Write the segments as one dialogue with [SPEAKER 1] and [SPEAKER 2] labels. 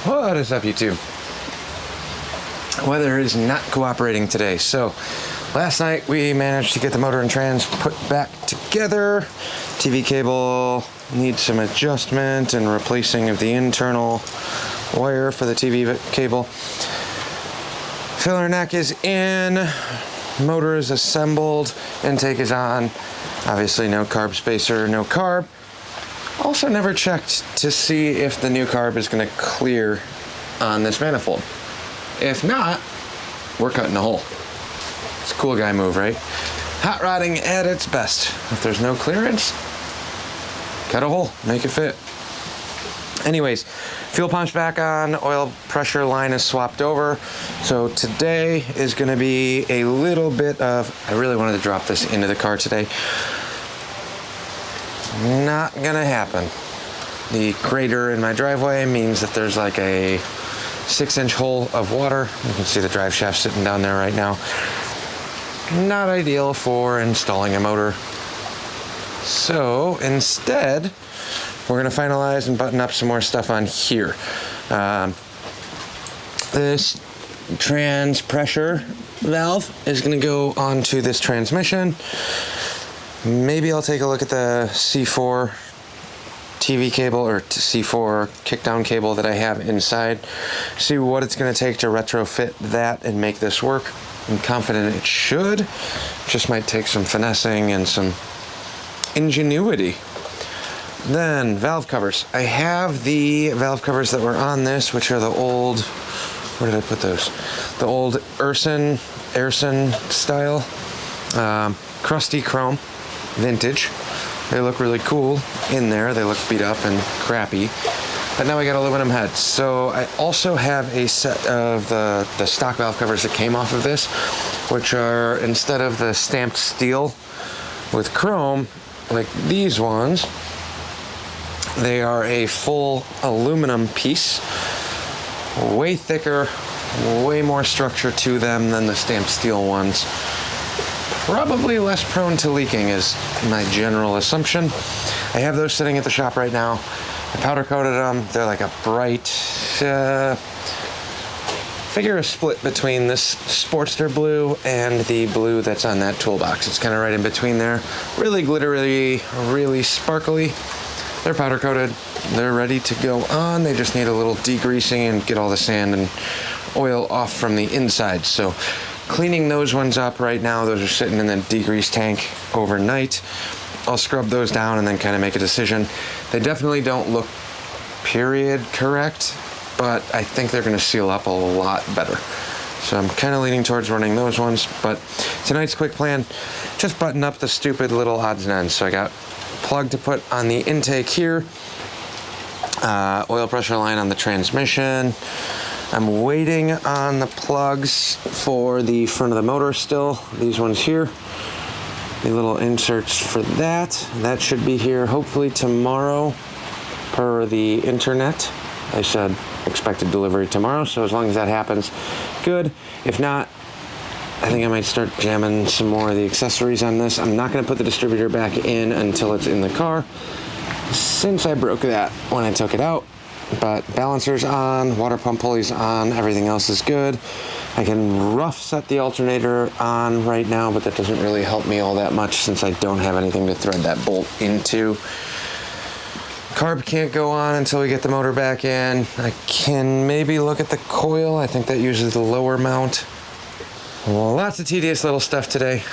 [SPEAKER 1] What is up, YouTube? Weather is not cooperating today, so last night we managed to get the motor and trans put back together. TV cable needs some adjustment and replacing of the internal wire for the TV cable. Filler neck is in, motor is assembled, intake is on. Obviously no carb spacer, no carb. Also never checked to see if the new carb is going to clear on this manifold. If not, we're cutting a hole. It's a cool guy move, right? Hot rodding at its best. If there's no clearance, cut a hole, make it fit. Anyways, fuel pump's back on, oil pressure line is swapped over. So today is going to be a little bit of, I really wanted to drop this into the car today. Not gonna happen. The crater in my driveway means that there's like a 6-inch hole of water. You can see the drive shaft sitting down there right now. Not ideal for installing a motor. So instead, we're gonna finalize and button up some more stuff on here. This trans pressure valve is gonna go onto this transmission. Maybe I'll take a look at the C4 TV cable or C4 kickdown cable that I have inside. See what it's going to take to retrofit that and make this work. I'm confident it should. Just might take some finessing and some ingenuity. Then valve covers. I have the valve covers that were on this, which are the old, where did I put those? The old Airson style, crusty chrome. Vintage. They look really cool in there. They look beat up and crappy. But now we got aluminum heads. So I also have a set of the stock valve covers that came off of this, which are, instead of the stamped steel with chrome, like these ones, they are a full aluminum piece. Way thicker, way more structure to them than the stamped steel ones. Probably less prone to leaking is my general assumption. I have those sitting at the shop right now. I powder coated them. They're like a bright, figure a split between this Sportster blue and the blue that's on that toolbox. It's kind of right in between there. Really glittery, really sparkly. They're powder coated. They're ready to go on. They just need a little degreasing and get all the sand and oil off from the inside. So cleaning those ones up right now. Those are sitting in the degrease tank overnight. I'll scrub those down and then kind of make a decision. They definitely don't look period correct, but I think they're going to seal up a lot better. So I'm kind of leaning towards running those ones. But tonight's quick plan, just button up the stupid little odds and ends. So I got a plug to put on the intake here, oil pressure line on the transmission. I'm waiting on the plugs for the front of the motor still. These ones here. The little inserts for that. That should be here hopefully tomorrow per the internet. I said expected delivery tomorrow, so as long as that happens, good. If not, I think I might start jamming some more of the accessories on this. I'm not going to put the distributor back in until it's in the car, since I broke that when I took it out. But balancer's on, water pump pulley's on, everything else is good. I can rough set the alternator on right now, but that doesn't really help me all that much since I don't have anything to thread that bolt into. Carb can't go on until we get the motor back in. I can maybe look at the coil. I think that uses the lower mount. Well, lots of tedious little stuff today.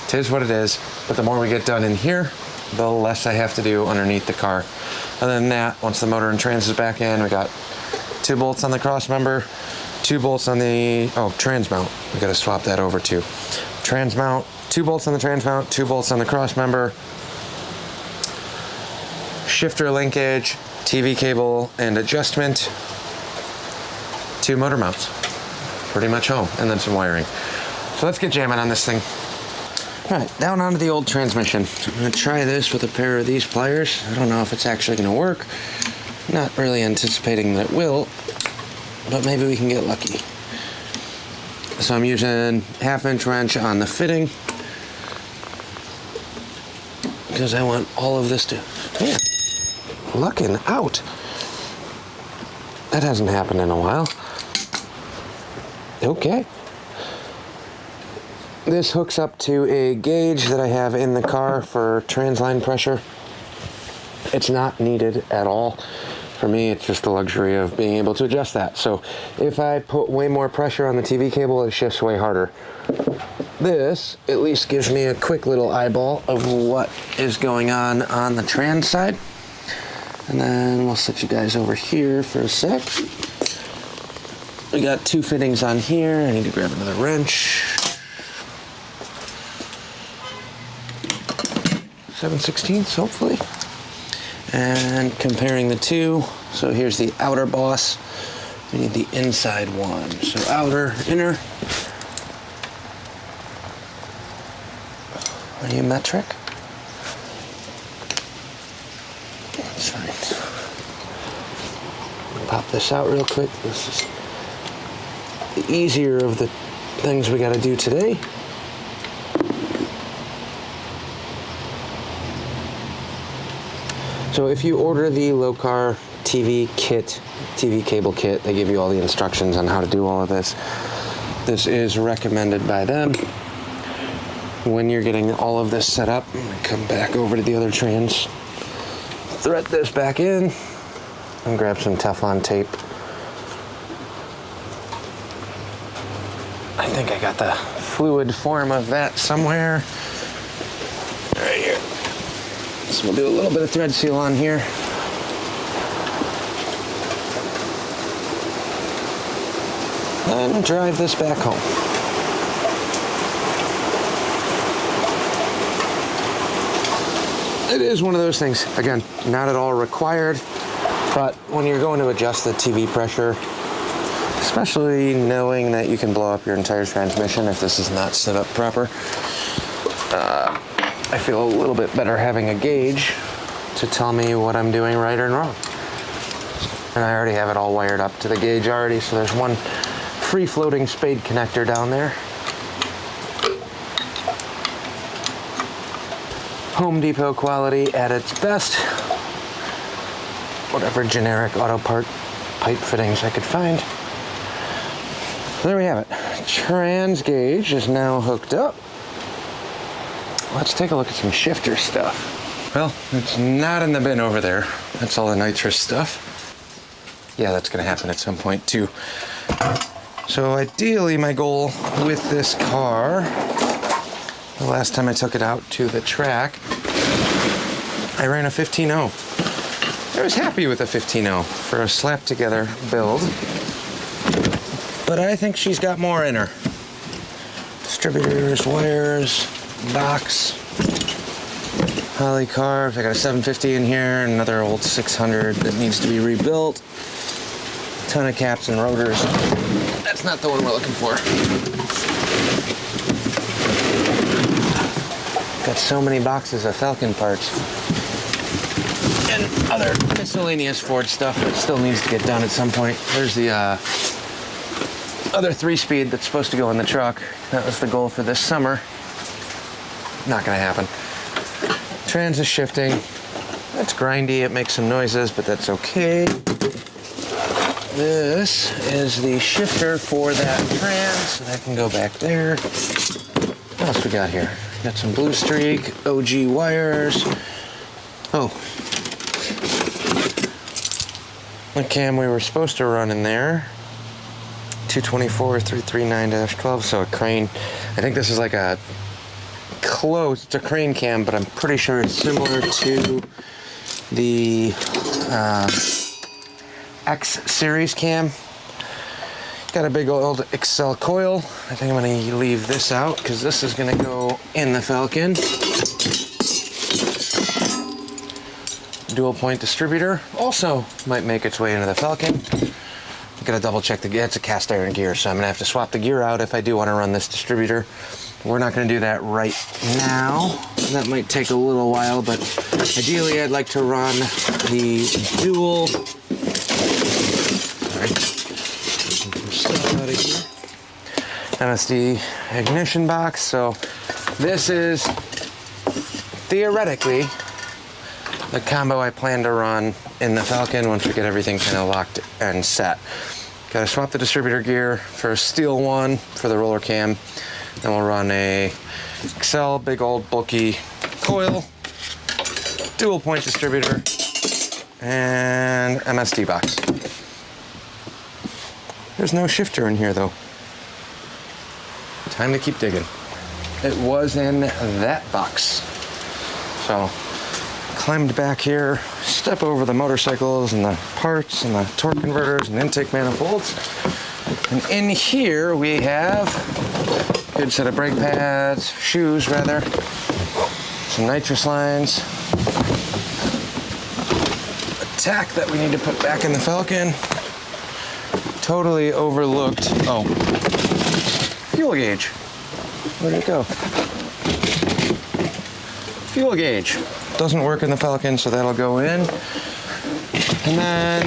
[SPEAKER 1] It is what it is, but the more we get done in here, the less I have to do underneath the car. Other than that, once the motor and trans is back in, we got 2 bolts on the cross member, 2 bolts on the, trans mount. We got to swap that over too. Trans mount, 2 bolts on the trans mount, 2 bolts on the cross member, shifter linkage, TV cable and adjustment, 2 motor mounts. Pretty much home, and then some wiring. So let's get jamming on this thing. All right, down onto the old transmission. I'm gonna try this with a pair of these pliers. I don't know if it's actually gonna work. Not really anticipating that it will, but maybe we can get lucky. So I'm using 1/2-inch wrench on the fitting because I want all of this to, man, lucking out. That hasn't happened in a while. Okay. This hooks up to a gauge that I have in the car for transline pressure. It's not needed at all. For me, it's just the luxury of being able to adjust that. So if I put way more pressure on the TV cable, it shifts way harder. This at least gives me a quick little eyeball of what is going on the trans side. And then we'll set you guys over here for a sec. We got 2 fittings on here. I need to grab another wrench. 7/16, hopefully. And comparing the two, so here's the outer boss. We need the inside one. So outer, inner. Are you metric? That's fine. Pop this out real quick. This is the easier of the things we got to do today. So if you order the Locar TV kit, TV cable kit, they give you all the instructions on how to do all of this. This is recommended by them. When you're getting all of this set up, I'm gonna come back over to the other trans, thread this back in, and grab some Teflon tape. I think I got the fluid form of that somewhere. Right here. So we'll do a little bit of thread seal on here. And drive this back home. It is one of those things, again, not at all required, but when you're going to adjust the TV pressure, especially knowing that you can blow up your entire transmission if this is not set up proper, I feel a little bit better having a gauge to tell me what I'm doing right or wrong. And I already have it all wired up to the gauge already, so there's one free-floating spade connector down there. Home Depot quality at its best. Whatever generic auto part pipe fittings I could find. There we have it. Trans gauge is now hooked up. Let's take a look at some shifter stuff. Well, it's not in the bin over there. That's all the nitrous stuff. Yeah, that's gonna happen at some point too. So ideally my goal with this car, the last time I took it out to the track, I ran a 15.0. I was happy with a 15.0 for a slap together build, but I think she's got more in her. Distributors, wires, box, Holley carbs. I got a 750 in here, another old 600 that needs to be rebuilt. Ton of caps and rotors. That's not the one we're looking for. Got so many boxes of Falcon parts and other miscellaneous Ford stuff that still needs to get done at some point. There's the other 3-speed that's supposed to go in the truck. That was the goal for this summer. Not gonna happen. Trans is shifting. It's grindy, it makes some noises, but that's okay. This is the shifter for that trans, so that can go back there. What else we got here? Got some Blue Streak, OG wires. Oh. The cam we were supposed to run in there. 224 339-12, so a crane. I think this is like a close, it's a crane cam, but I'm pretty sure it's similar to the X series cam. Got a big old Excel coil. I think I'm gonna leave this out because this is gonna go in the Falcon. Dual point distributor also might make its way into the Falcon. Gotta double check the gear. It's a cast iron gear, so I'm gonna have to swap the gear out if I do want to run this distributor. We're not gonna do that right now. That might take a little while, but ideally I'd like to run the dual. Sorry. Some stuff out of here. MSD ignition box. So this is theoretically the combo I plan to run in the Falcon once we get everything kind of locked and set. Got to swap the distributor gear for a steel one for the roller cam. Then we'll run a Excel big old bulky coil, dual point distributor, and MSD box. There's no shifter in here though. Time to keep digging. It was in that box. So, climbed back here, step over the motorcycles and the parts and the torque converters and intake manifolds. And in here we have a good set of brake pads, shoes rather, some nitrous lines, a tack that we need to put back in the Falcon. Totally overlooked, oh, fuel gauge. Where'd it go? Fuel gauge. Doesn't work in the Falcon, so that'll go in. And then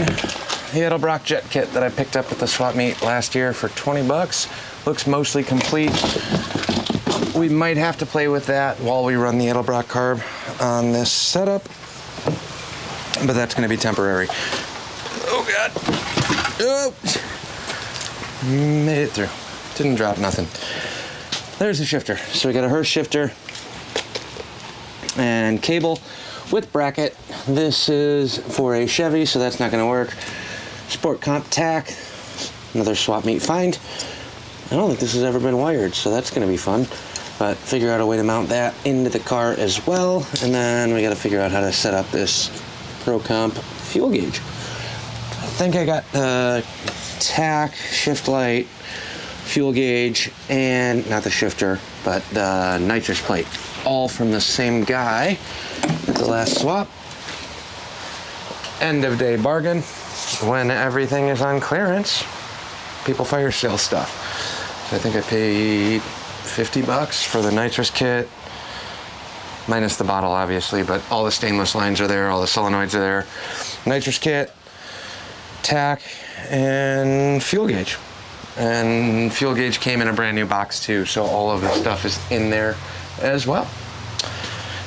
[SPEAKER 1] the Edelbrock jet kit that I picked up at the swap meet last year for 20 bucks. Looks mostly complete. We might have to play with that while we run the Edelbrock carb on this setup, but that's gonna be temporary. Oh God. Oh. Made it through. Didn't drop nothing. There's the shifter. So we got a Hurst shifter and cable with bracket. This is for a Chevy, so that's not going to work. Sport comp tack, another swap meet find. I don't think this has ever been wired, so that's going to be fun. But figure out a way to mount that into the car as well. And then we got to figure out how to set up this Pro Comp fuel gauge. I think I got the tack, shift light, fuel gauge, and not the shifter, but the nitrous plate, all from the same guy at the last swap. End of day bargain. When everything is on clearance, people fire sale stuff. So I think I paid 50 bucks for the nitrous kit, minus the bottle obviously, but all the stainless lines are there, all the solenoids are there. Nitrous kit, tack, and fuel gauge. And fuel gauge came in a brand new box too, so all of the stuff is in there as well.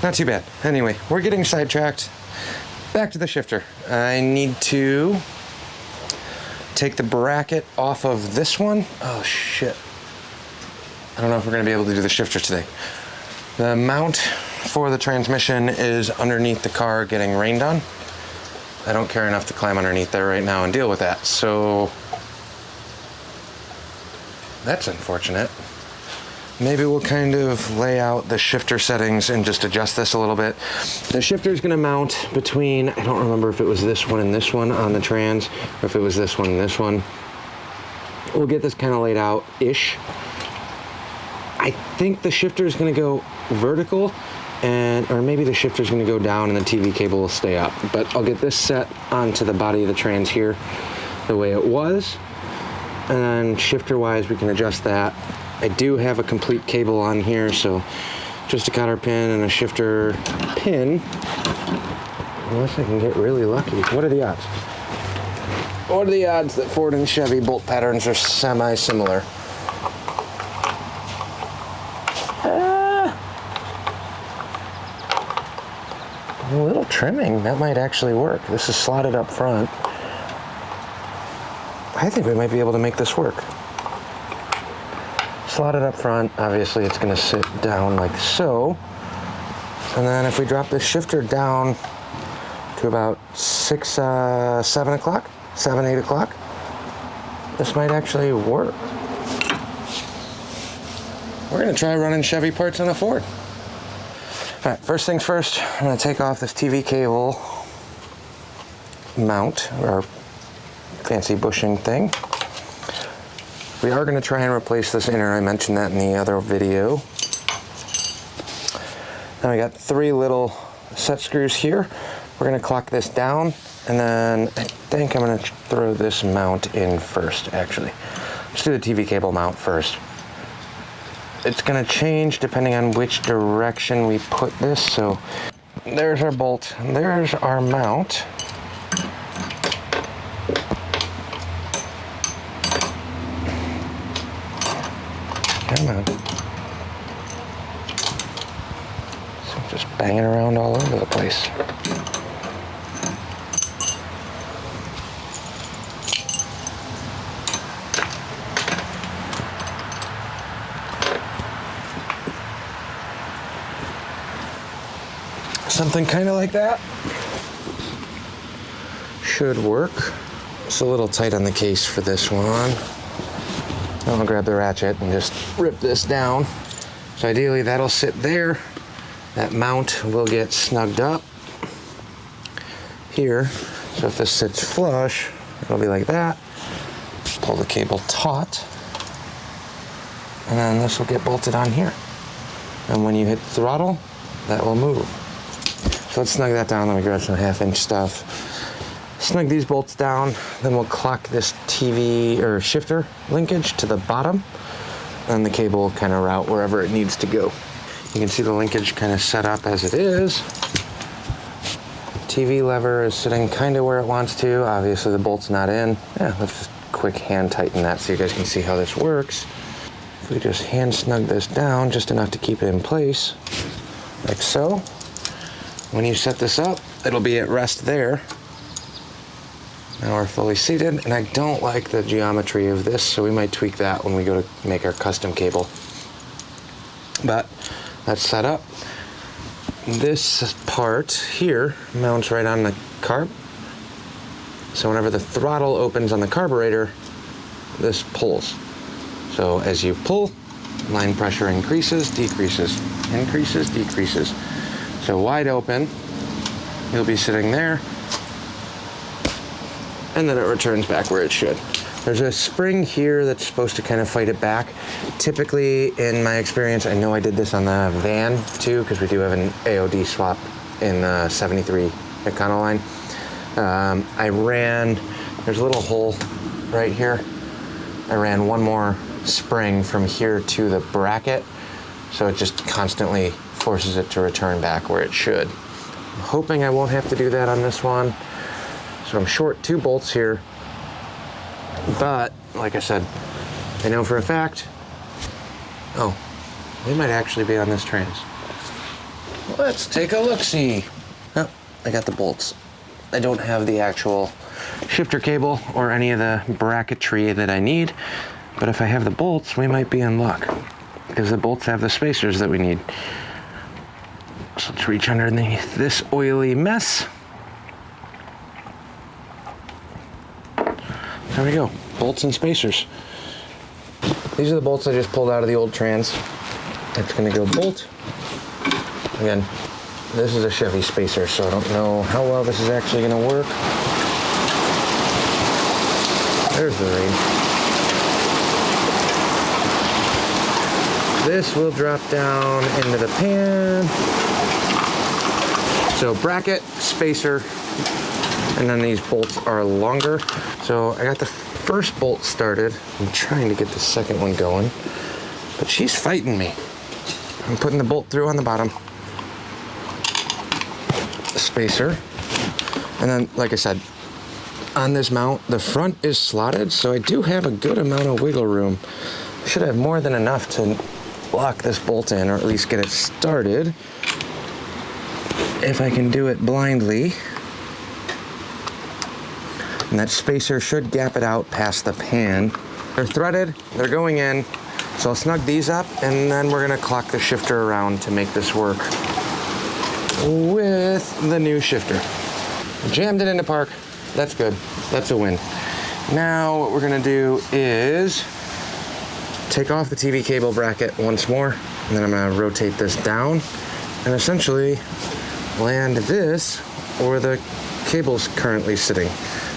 [SPEAKER 1] Not too bad. Anyway, we're getting sidetracked. Back to the shifter. I need to take the bracket off of this one. Oh shit. I don't know if we're gonna be able to do the shifter today. The mount for the transmission is underneath the car getting rained on. I don't care enough to climb underneath there right now and deal with that, so that's unfortunate. Maybe we'll kind of lay out the shifter settings and just adjust this a little bit. The shifter is gonna mount between, I don't remember if it was this one and this one on the trans, or if it was this one and this one. We'll get this kind of laid out-ish. I think the shifter is gonna go vertical, or maybe the shifter is gonna go down and the TV cable will stay up. But I'll get this set onto the body of the trans here the way it was. And then shifter-wise, we can adjust that. I do have a complete cable on here, so just a cotter pin and a shifter pin. Unless I can get really lucky. What are the odds? What are the odds that Ford and Chevy bolt patterns are semi-similar? A little trimming, that might actually work. This is slotted up front. I think we might be able to make this work. Slotted up front, obviously it's gonna sit down like so. And then if we drop this shifter down to about 7 o'clock, 8 o'clock, this might actually work. We're gonna try running Chevy parts on a Ford. All right, first things first, I'm gonna take off this TV cable mount, or fancy bushing thing. We are gonna try and replace this inner. I mentioned that in the other video. Now we got 3 little set screws here. We're gonna clock this down, and then I think I'm gonna throw this mount in first, actually. Let's do the TV cable mount first. It's gonna change depending on which direction we put this. So there's our bolt, there's our mount. Come on. So just banging around all over the place. Something kind of like that should work. It's a little tight on the case for this one. I'll grab the ratchet and just rip this down. So ideally that'll sit there. That mount will get snugged up here. So if this sits flush, it'll be like that. Pull the cable taut. And then this will get bolted on here. And when you hit throttle, that will move. So let's snug that down. Let me grab some 1/2-inch stuff. Snug these bolts down, then we'll clock this TV or shifter linkage to the bottom, and the cable will kind of route wherever it needs to go. You can see the linkage kind of set up as it is. TV lever is sitting kind of where it wants to. Obviously the bolt's not in. Yeah, let's just quick hand tighten that so you guys can see how this works. If we just hand snug this down just enough to keep it in place, like so. When you set this up, it'll be at rest there. Now we're fully seated, and I don't like the geometry of this, so we might tweak that when we go to make our custom cable. But that's set up. This part here mounts right on the carb. So whenever the throttle opens on the carburetor, this pulls. So as you pull, line pressure increases, decreases, increases, decreases. So wide open, you'll be sitting there, and then it returns back where it should. There's a spring here that's supposed to kind of fight it back. Typically, in my experience, I know I did this on the van too, because we do have an AOD swap in the 73 Econoline. There's a little hole right here. I ran one more spring from here to the bracket, so it just constantly forces it to return back where it should. I'm hoping I won't have to do that on this one. So I'm short 2 bolts here, but like I said, I know for a fact, oh, they might actually be on this trans. Let's take a look-see. Oh, I got the bolts. I don't have the actual shifter cable or any of the bracketry that I need, but if I have the bolts, we might be in luck, because the bolts have the spacers that we need. So let's reach underneath this oily mess. There we go, bolts and spacers. These are the bolts I just pulled out of the old trans. It's gonna go bolt. Again, this is a Chevy spacer, so I don't know how well this is actually gonna work. There's the range. This will drop down into the pan. So bracket, spacer, and then these bolts are longer. So I got the first bolt started. I'm trying to get the second one going, but she's fighting me. I'm putting the bolt through on the bottom. The spacer. And then, like I said, on this mount, the front is slotted, so I do have a good amount of wiggle room. I should have more than enough to lock this bolt in, or at least get it started. If I can do it blindly. And that spacer should gap it out past the pan. They're threaded, they're going in, so I'll snug these up, and then we're gonna clock the shifter around to make this work with the new shifter. Jammed it into park, that's good, that's a win. Now what we're gonna do is take off the TV cable bracket once more, and then I'm gonna rotate this down, and essentially land this where the cable's currently sitting.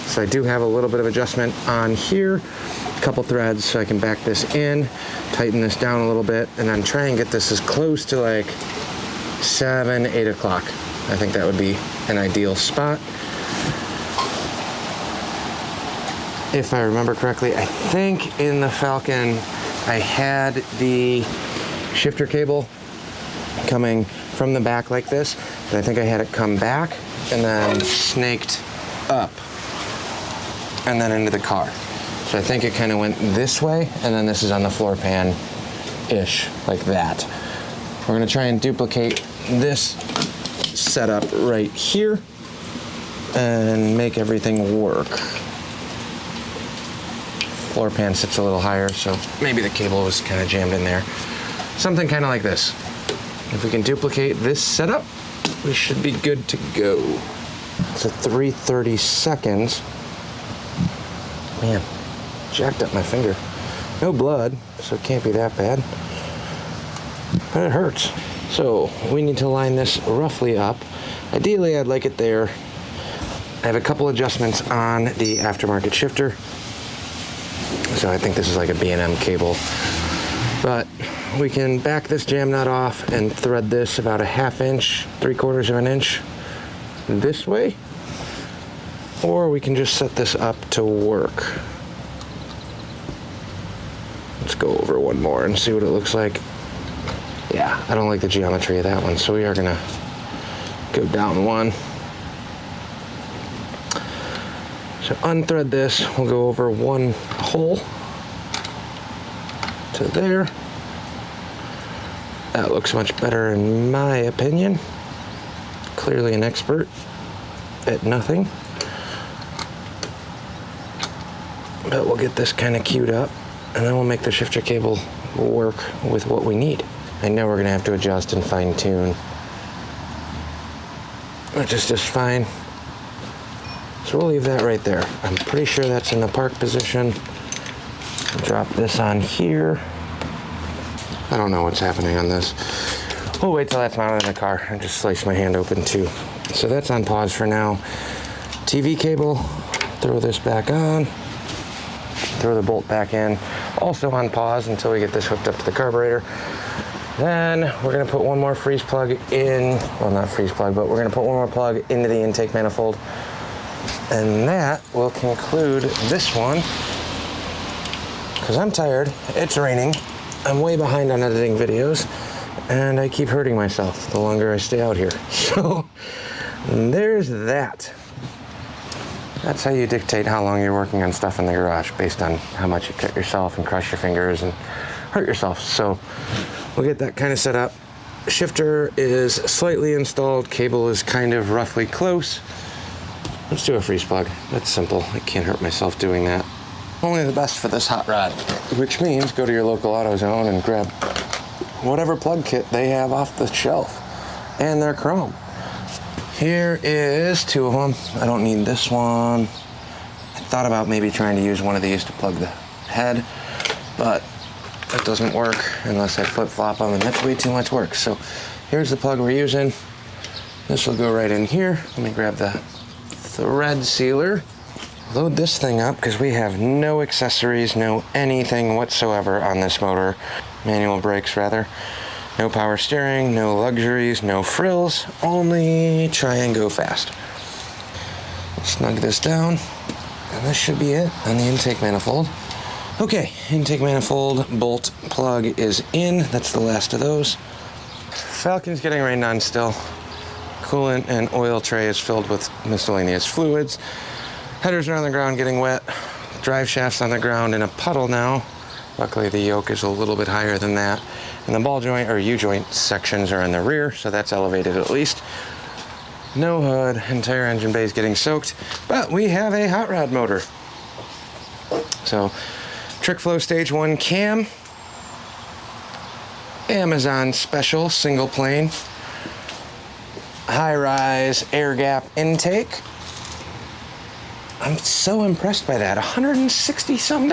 [SPEAKER 1] So I do have a little bit of adjustment on here, a couple threads so I can back this in, tighten this down a little bit, and then try and get this as close to like 7, 8 o'clock. I think that would be an ideal spot. If I remember correctly, I think in the Falcon, I had the shifter cable coming from the back like this, but I think I had it come back and then snaked up and then into the car. So I think it kind of went this way, and then this is on the floor pan-ish, like that. We're gonna try and duplicate this setup right here and make everything work. Floor pan sits a little higher, so maybe the cable was kind of jammed in there. Something kind of like this. If we can duplicate this setup, we should be good to go. It's at 3:30 seconds. Man, jacked up my finger. No blood, so it can't be that bad. But it hurts. So we need to line this roughly up. Ideally, I'd like it there. I have a couple adjustments on the aftermarket shifter. So I think this is like a B&M cable. But we can back this jam nut off and thread this about a 1/2 inch, 3/4 of an inch this way. Or we can just set this up to work. Let's go over one more and see what it looks like. Yeah, I don't like the geometry of that one, so we are gonna go down one. So unthread this, we'll go over one hole to there. That looks much better in my opinion. Clearly an expert at nothing. But we'll get this kind of queued up, and then we'll make the shifter cable work with what we need. I know we're gonna have to adjust and fine tune, which is just fine. So we'll leave that right there. I'm pretty sure that's in the park position. Drop this on here. I don't know what's happening on this. We'll wait till that's mounted in the car. I just sliced my hand open too. So that's on pause for now. TV cable, throw this back on. Throw the bolt back in. Also on pause until we get this hooked up to the carburetor. Then we're gonna put one more freeze plug in, well not freeze plug, but we're gonna put one more plug into the intake manifold. And that will conclude this one. Because I'm tired, it's raining, I'm way behind on editing videos, and I keep hurting myself the longer I stay out here. So there's that. That's how you dictate how long you're working on stuff in the garage, based on how much you cut yourself and crush your fingers and hurt yourself. So we'll get that kind of set up. Shifter is slightly installed, cable is kind of roughly close. Let's do a freeze plug. That's simple. I can't hurt myself doing that. Only the best for this hot rod, which means go to your local AutoZone and grab whatever plug kit they have off the shelf. And they're chrome. Here is 2 of them. I don't need this one. I thought about maybe trying to use one of these to plug the head, but that doesn't work unless I flip-flop them, and that's way too much work. So here's the plug we're using. This will go right in here. Let me grab the thread sealer. Load this thing up because we have no accessories, no anything whatsoever on this motor. Manual brakes, rather. No power steering, no luxuries, no frills, only try and go fast. Snug this down, and this should be it on the intake manifold. Okay, intake manifold bolt plug is in. That's the last of those. Falcon's getting rained on still. Coolant and oil tray is filled with miscellaneous fluids. Headers are on the ground getting wet. Drive shaft's on the ground in a puddle now. Luckily the yoke is a little bit higher than that. And the ball joint or U-joint sections are in the rear, so that's elevated at least. No hood, entire engine bay is getting soaked, but we have a hot rod motor. So, Trick Flow Stage 1 cam. Amazon special single plane. High-rise air gap intake. I'm so impressed by that. $160 some.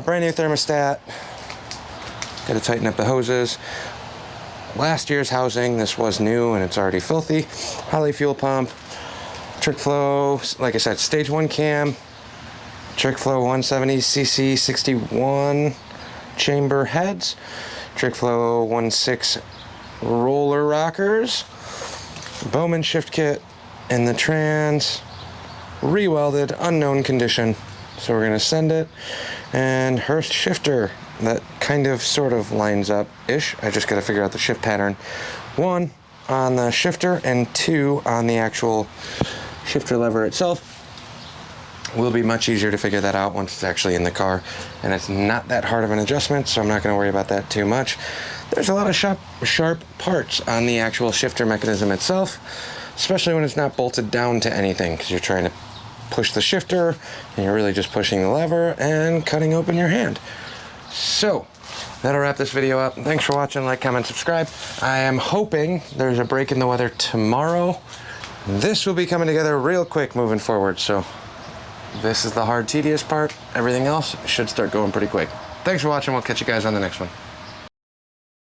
[SPEAKER 1] Brand new thermostat. Got to tighten up the hoses. Last year's housing, this was new and it's already filthy. Holly fuel pump. Trick Flow, like I said, stage 1 cam. Trick Flow 170cc 61 chamber heads. Trick Flow 1.6 roller rockers. Bowman shift kit in the trans. Re-welded, unknown condition. So we're gonna send it. And Hurst shifter. That kind of sort of lines up-ish. I just gotta figure out the shift pattern. 1 on the shifter and 2 on the actual shifter lever itself. Will be much easier to figure that out once it's actually in the car. And it's not that hard of an adjustment, so I'm not gonna worry about that too much. There's a lot of sharp parts on the actual shifter mechanism itself, especially when it's not bolted down to anything, because you're trying to push the shifter and you're really just pushing the lever and cutting open your hand. So that'll wrap this video up. Thanks for watching. Like, comment, subscribe. I am hoping there's a break in the weather tomorrow. This will be coming together real quick moving forward. So this is the hard, tedious part. Everything else should start going pretty quick. Thanks for watching. We'll catch you guys on the next one.